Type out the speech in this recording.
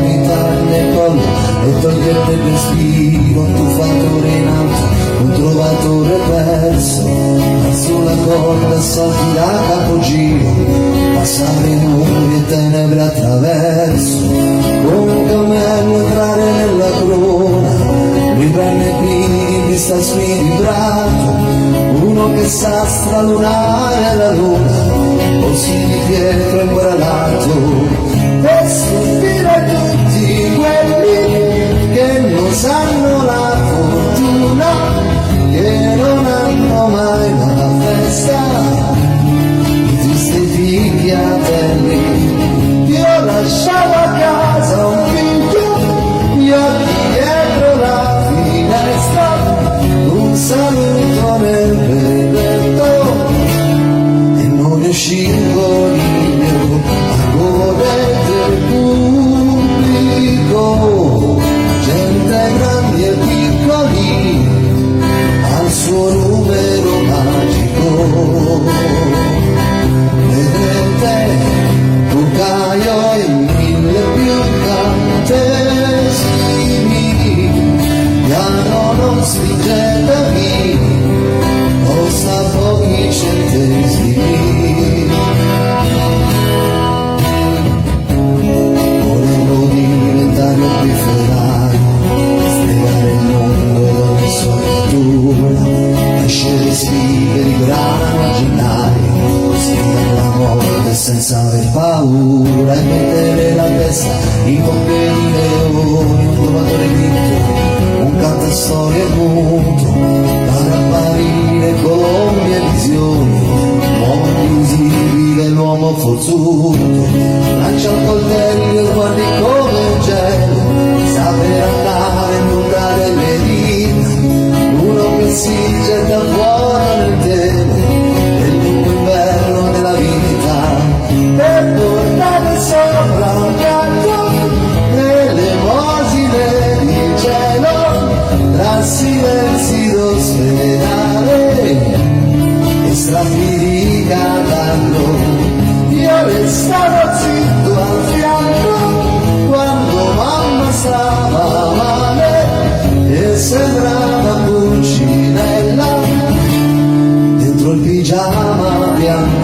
ritarne il collo e toglierne il respiro, un tuffatore in alto, un trovatore perso, ma sulla corda salti da capogiro, passare muri e tenebre attraverso, come un cammello entrare nella crona, riprende i piedi di sta squilibrato, uno che sa stralunare la luna, così di pietra inguaralato, e stupire tutti quelli che non sanno la fortuna, che non hanno mai la festa, i tristi figli atelli. Io lasciavo a casa un figlio, gli occhi dietro la finestra, un saluto nel berretto, e non riuscivo io a godere del pubblico, gente grandi e piccoli, al suo numero magico. Vedrete Bucaio e mille più incantesimi, piano non spingetevi, costa pochi centesimi. Volevo diventare un pifferaio, spiegare il mondo d'ogni sfortuna, escere sfide di grana immaginario, sfidare la morte senza aver paura e mettere la testa in coppe di leoni, un trovatore vinto, un cantastorie muto, far apparire colombi e visioni, l'uomo invisibile, l'uomo forzuto, lancia il coltello e guardi come un gelo, saper andare in lunga delle dita, uno che si getta fuori nel telo, nel lungo inverno della vita, per portare sopra un gatto l'elemosine di cielo, tra silenzi d'ospedale e strappi di cavallo. Io restavo zitto al fianco quando mamma stava male e sembrava Pulcinella dentro il pigiama bianco.